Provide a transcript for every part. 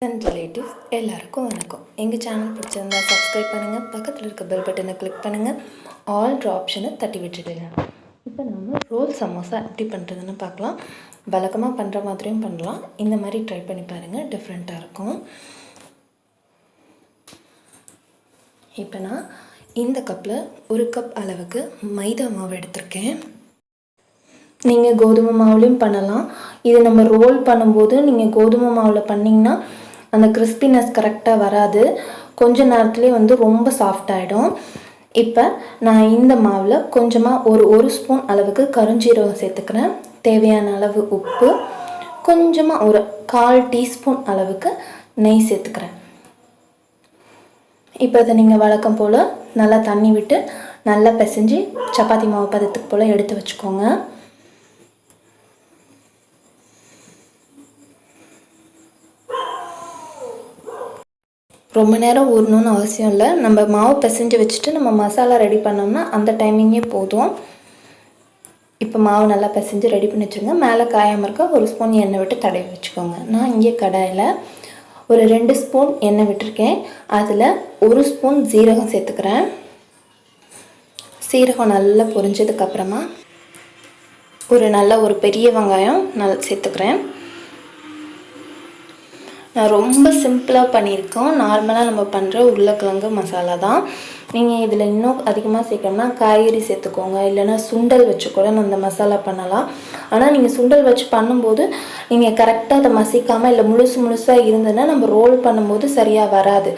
And relatives எல்லாருக்கும் வணக்கம். எங்கள் சேனல் பிடிச்சிருந்தா சப்ஸ்கிரைப் பண்ணுங்கள், பக்கத்தில் இருக்க பெல் பட்டனை கிளிக் பண்ணுங்கள், ஆல் ஆப்ஷனை தட்டி விட்டுடுங்க. இப்போ நம்ம ரோல் சமோசா எப்படி பண்ணுறதுன்னு பார்க்கலாம். வழக்கமாக பண்ணுற மாதிரியும் பண்ணலாம். இந்த மாதிரி ட்ரை பண்ணி பாருங்கள், டிஃப்ரெண்ட்டாக இருக்கும். இப்போ நான் இந்த கப்பில் 1 கப் அளவுக்கு மைதா மாவு எடுத்திருக்கேன். நீங்கள் கோதுமை மாவுலேயும் பண்ணலாம். இது நம்ம ரோல் பண்ணும்போது நீங்கள் கோதுமை மாவில் பண்ணிங்கன்னா அந்த கிறிஸ்பினஸ் கரெக்டாக வராது, கொஞ்ச நேரத்துலேயே ரொம்ப சாஃப்டாகிடும். இப்போ நான் இந்த மாவில் கொஞ்சமாக ஒரு ஸ்பூன் அளவுக்கு கருஞ்சீரகம் சேர்த்துக்கிறேன். தேவையான அளவு உப்பு, கொஞ்சமாக ஒரு 1/4 டீஸ்பூன் அளவுக்கு நெய் சேர்த்துக்கிறேன். இப்போ இதை நீங்கள் வழக்கம் போல் நல்லா தண்ணி விட்டு நல்லா பிசைஞ்சு சப்பாத்தி மாவு பதத்துக்கு போல் எடுத்து வச்சுக்கோங்க. ரொம்ப நேரம் ஊறணும்னு அவசியம் இல்லை. நம்ம மாவு பிசைஞ்சு வச்சுட்டு நம்ம மசாலா ரெடி பண்ணோம்னா அந்த டைமிங்கே போதும். இப்போ மாவு நல்லா பிசைஞ்சு ரெடி பண்ணி வச்சுருங்க. மேலே காயாமல் இருக்க 1 ஸ்பூன் எண்ணெய் விட்டு தடவி வச்சுக்கோங்க. நான் இங்கே கடாயில் ஒரு 2 ஸ்பூன் எண்ணெய் விட்டுருக்கேன். அதில் 1 ஸ்பூன் ஜீரகம் சேர்த்துக்கிறேன். சீரகம் நல்லா பொரிஞ்சதுக்கப்புறமா ஒரு பெரிய வெங்காயம் சேர்த்துக்கிறேன். நான் ரொம்ப சிம்பிளாக பண்ணியிருக்கோம். நார்மலாக நம்ம பண்ணுற உருளைக்கிழங்கு மசாலா தான். நீங்கள் இதில் இன்னும் அதிகமாக சேர்க்கணும்னா காய்கறி சேர்த்துக்கோங்க, இல்லைனா சுண்டல் வச்சு கூட அந்த மசாலா பண்ணலாம். ஆனால் நீங்கள் சுண்டல் வச்சு பண்ணும்போது நீங்கள் கரெக்டாக அதை மசிக்காமல் இல்லை முழுசாக இருந்ததுன்னா நம்ம ரோல் பண்ணும்போது சரியாக வராது,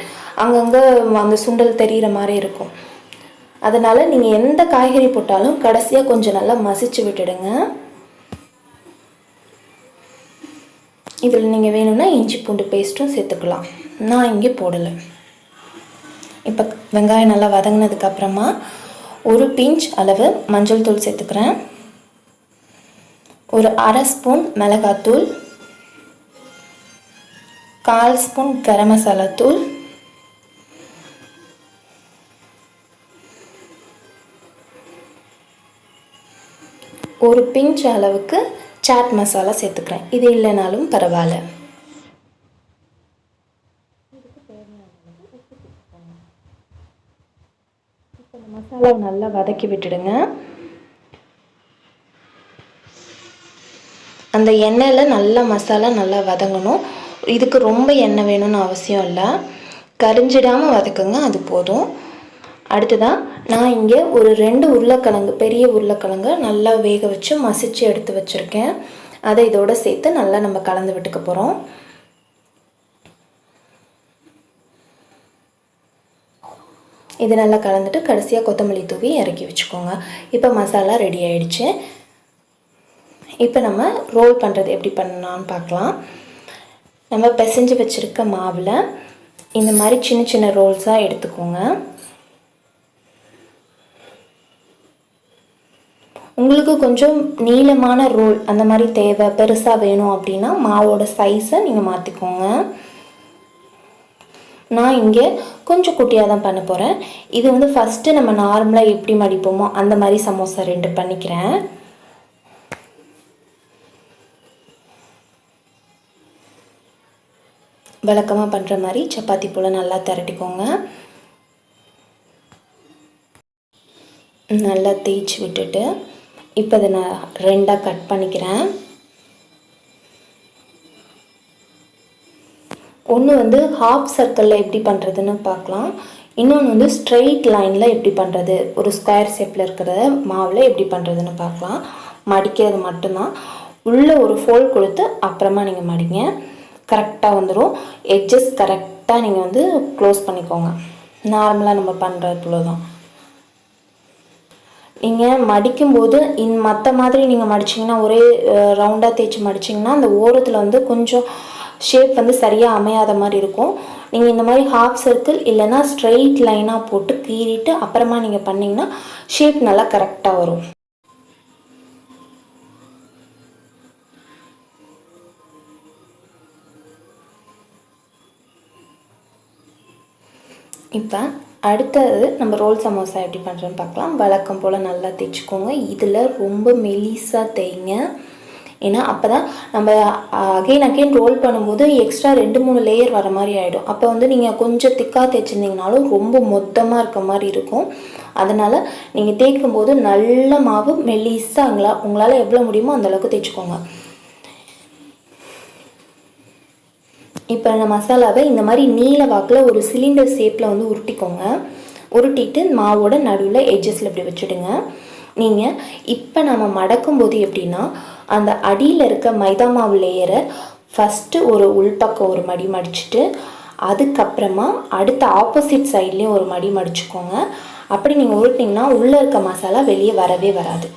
அங்கங்கே அந்த சுண்டல் தெரிகிற மாதிரி இருக்கும். அதனால் நீங்கள் எந்த காய்கறி போட்டாலும் கடைசியாக கொஞ்சம் நல்லா மசிச்சு விட்டுடுங்க. இதில் நீங்கள் வேணும்னா இஞ்சி பூண்டு பேஸ்ட்டும் சேர்த்துக்கலாம். நான் இங்கே போடலை. இப்போ வெங்காயம் நல்லா வதங்கினதுக்கப்புறமா 1 பிஞ்ச் அளவு மஞ்சள் தூள் சேர்த்துக்கிறேன். ஒரு 1/2 ஸ்பூன் மிளகாத்தூள், 1/4 ஸ்பூன் கரம் மசாலா தூள், ஒரு பிஞ்ச் அளவுக்கு சாட் மசாலா சேர்த்துக்கிறேன். இது இல்லைனாலும் பரவாயில்ல. இப்போ இந்த மசாலாவை நல்லா வதக்கி விட்டுடுங்க. அந்த எண்ணெயில் நல்லா மசாலா நல்லா வதங்கணும். இதுக்கு ரொம்ப எண்ணெய் வேணும்னு அவசியம் இல்லை, கரிஞ்சிடாமல் வதக்குங்க, அது போதும். அடுத்ததான் நான் இங்கே ஒரு 2 உருளைக்கிழங்கு, பெரிய உருளைக்கிழங்கு நல்லா வேக வச்சு மசிச்சு எடுத்து வச்சுருக்கேன். அதை இதோடு சேர்த்து நல்லா நம்ம கலந்து விட்டுக்க போகிறோம். இது நல்லா கலந்துட்டு கடைசியாக கொத்தமல்லி தூவி இறக்கி வச்சுக்கோங்க. இப்போ மசாலா ரெடி ஆகிடுச்சு. இப்போ நம்ம ரோல் பண்ணுறது எப்படி பண்ணலான்னு பார்க்கலாம். நம்ம பிசைஞ்சு வச்சுருக்க மாவில் இந்த மாதிரி சின்ன சின்ன ரோல்ஸாக எடுத்துக்கோங்க. உங்களுக்கு கொஞ்சம் நீளமான ரோல் அந்த மாதிரி தேவை, பெருசாக வேணும் அப்படின்னா மாவோட சைஸை நீங்கள் மாற்றிக்கோங்க. நான் இங்கே கொஞ்சம் குட்டியாக தான் பண்ண போகிறேன். இது ஃபஸ்ட்டு நம்ம நார்மலாக எப்படி மடிப்போமோ அந்த மாதிரி சமோசா 2 பண்ணிக்கிறேன். வழக்கமாக பண்ணுற மாதிரி சப்பாத்தி போல் நல்லா திரட்டிக்கோங்க. நல்லா தேய்ச்சி விட்டுட்டு இப்போ அதை நான் 2ஆக கட் பண்ணிக்கிறேன். ஒன்று ஹாஃப் சர்க்கிளில் எப்படி பண்ணுறதுன்னு பார்க்கலாம். இன்னொன்று ஸ்ட்ரெயிட் லைனில் எப்படி பண்ணுறது, ஒரு ஸ்கொயர் ஷேப்பில் இருக்கிற மாவில் எப்படி பண்ணுறதுன்னு பார்க்கலாம். மடிக்கிறது மட்டும்தான். உள்ளே ஒரு ஃபோல்ட் கொடுத்து அப்புறமா நீங்கள் மடிங்க, கரெக்டாக வந்துடும். எட்ஜஸ் கரெக்டாக நீங்கள் க்ளோஸ் பண்ணிக்கோங்க. நார்மலாக நம்ம பண்ணுறதுல தான். நீங்கள் மடிக்கும்போது மற்ற மாதிரி நீங்கள் மடிச்சிங்கன்னா ஒரே ரவுண்டாக தேய்ச்சி மடிச்சிங்கன்னா அந்த ஓரத்தில் கொஞ்சம் ஷேப் சரியாக அமையாத மாதிரி இருக்கும். நீங்கள் இந்த மாதிரி ஹாஃப் சர்க்கிள் இல்லைன்னா ஸ்ட்ரெயிட் லைனாக போட்டு கீறிட்டு அப்புறமா நீங்கள் பண்ணிங்கன்னா ஷேப் நல்லா கரெக்டாக வரும். இப்போ அடுத்தது நம்ம ரோல் சமோசா எப்படி பண்ணுறோன்னு பார்க்கலாம். வழக்கம் போல் நல்லா தேய்ச்சிக்கோங்க. இதில் ரொம்ப மெலிசாக தேய்ங்க. ஏன்னா அப்போ தான் நம்ம அகைன் ரோல் பண்ணும்போது எக்ஸ்ட்ரா 2-3 லேயர் வர மாதிரி ஆகிடும். அப்போ வந்து நீங்கள் கொஞ்சம் திக்காக தேய்ச்சிருந்தீங்கனாலும் ரொம்ப மொத்தமாக இருக்க மாதிரி இருக்கும். அதனால் நீங்கள் தேய்க்கும் போது நல்ல மாவு மெல்லிஸாக உங்களால் எவ்வளோ முடியுமோ அந்தளவுக்கு தேய்ச்சிக்கோங்க. இப்போ இந்த மசாலாவை இந்த மாதிரி நீல வாக்கில் ஒரு சிலிண்டர் ஷேப்பில் வந்து உருட்டிக்கோங்க. உருட்டிட்டு மாவோட நடுவில் எட்ஜஸில் இப்படி வச்சுடுங்க. நீங்கள் இப்போ நம்ம மடக்கும் போது எப்படின்னா, அந்த அடியில் இருக்க மைதா மாவு லேயரை ஃபஸ்ட்டு ஒரு உள்பக்கம் ஒரு மடி மடிச்சுட்டு அதுக்கப்புறமா அடுத்த ஆப்போசிட் சைட்லேயும் ஒரு மடி மடிச்சுக்கோங்க. அப்படி நீங்கள் உருட்டிங்கன்னா உள்ளே இருக்க மசாலா வெளியே வரவே வராது.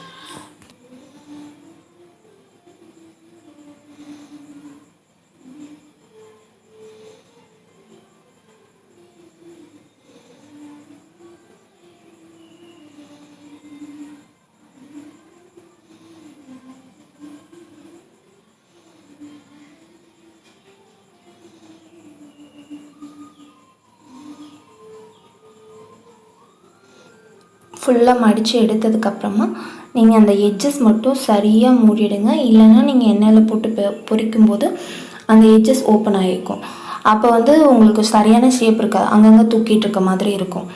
ஃபுல்லாக மடித்து எடுத்ததுக்கப்புறமா நீங்கள் அந்த எட்ஜஸ் மட்டும் சரியாக மூடிடுங்க. இல்லைன்னா நீங்கள் எண்ணெயில் போட்டு பொரிக்கும்போது அந்த எட்ஜஸ் ஓப்பன் ஆகிருக்கும். அப்போ வந்து உங்களுக்கு சரியான ஷேப் இருக்காது, அங்கங்கே தூக்கிட்டு இருக்க மாதிரி இருக்கும்.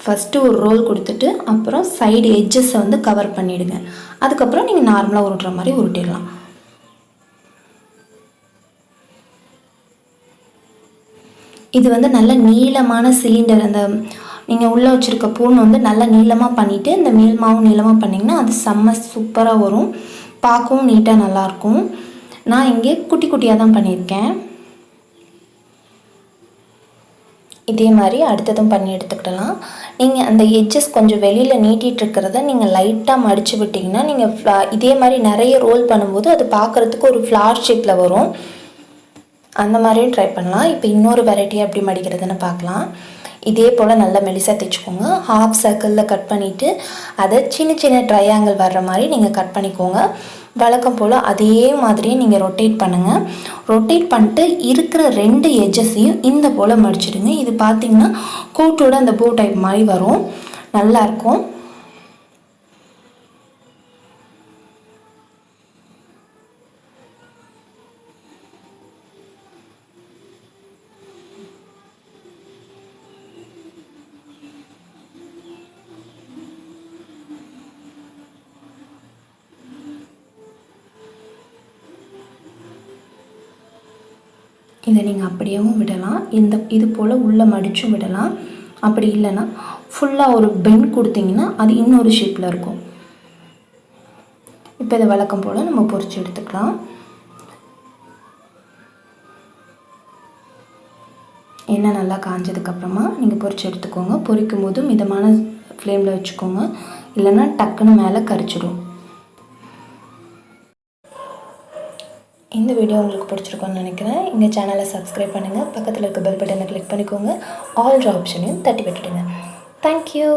ஃபஸ்ட்டு ஒரு ரோல் கொடுத்துட்டு அப்புறம் சைடு எட்ஜஸை வந்து கவர் பண்ணிவிடுங்க. அதுக்கப்புறம் நீங்கள் நார்மலாக உருட்டுற மாதிரி உருட்டிடலாம். இது வந்து நல்ல நீளமான சிலிண்டர், அந்த நீங்கள் உள்ளே வச்சுருக்க பூன் வந்து நல்லா நீளமாக பண்ணிவிட்டு இந்த மேல் மாவும் நீளமாக பண்ணிங்கன்னா அது செம்ம சூப்பராக வரும். பார்க்கவும் நீட்டாக நல்லாயிருக்கும். நான் இங்கே குட்டி குட்டியாக தான் பண்ணியிருக்கேன். இதே மாதிரி அடுத்ததும் பண்ணி எடுத்துக்கிடலாம். நீங்கள் அந்த எட்ஜஸ் கொஞ்சம் வெளியில் நீட்டிகிட்டு இருக்கிறத நீங்கள் லைட்டாக மடித்து விட்டிங்கன்னா நீங்கள் இதே மாதிரி நிறைய ரோல் பண்ணும்போது அது பார்க்குறதுக்கு ஒரு ஃப்ளார் ஷேப்பில் வரும். அந்த மாதிரியும் ட்ரை பண்ணலாம். இப்போ இன்னொரு வெரைட்டியாக எப்படி மடிக்கிறதுன்னு பார்க்கலாம். இதே போல் நல்லா மெலிசாக தைச்சிக்கோங்க. ஹாஃப் சர்க்கிளில் கட் பண்ணிவிட்டு அதை சின்ன சின்ன ட்ரையாங்கிள் வர்ற மாதிரி நீங்கள் கட் பண்ணிக்கோங்க. வழக்கம் போல் அதே மாதிரியே நீங்கள் ரொட்டேட் பண்ணுங்கள். ரொட்டேட் பண்ணிட்டு இருக்கிற 2 எட்ஜஸையும் இந்த போல் மடிச்சிடுங்க. இது பார்த்திங்கன்னா கோட்டோட அந்த போ டைப் மாதிரி வரும், நல்லாயிருக்கும். இதை நீங்கள் அப்படியேவும் விடலாம், இது போல் உள்ளே மடித்தும் விடலாம். அப்படி இல்லைன்னா ஃபுல்லாக ஒரு பெண்ட் கொடுத்தீங்கன்னா அது இன்னொரு ஷேப்பில் இருக்கும். இப்போ இதை வழக்கம் போல் நம்ம பொரிச்சு எடுத்துக்கலாம். எண்ணெய் நல்லா காஞ்சதுக்கப்புறமா நீங்கள் பொரிச்சு எடுத்துக்கோங்க. பொரிக்கும் போது மிதமான ஃப்ளேமில் வச்சுக்கோங்க, இல்லைன்னா டக்குன்னு மேலே கரிச்சிடும். இந்த வீடியோ உங்களுக்கு பிடிச்சிருக்குன்னு நினைக்கிறேன். எங்கள் சேனலை சப்ஸ்கிரைப் பண்ணுங்கள். பக்கத்தில் இருக்க பெல் பட்டனை கிளிக் பண்ணிக்கோங்க. ஆல் ஆப்ஷனையும் தட்டி விட்டுடுங்க. தேங்க்யூ.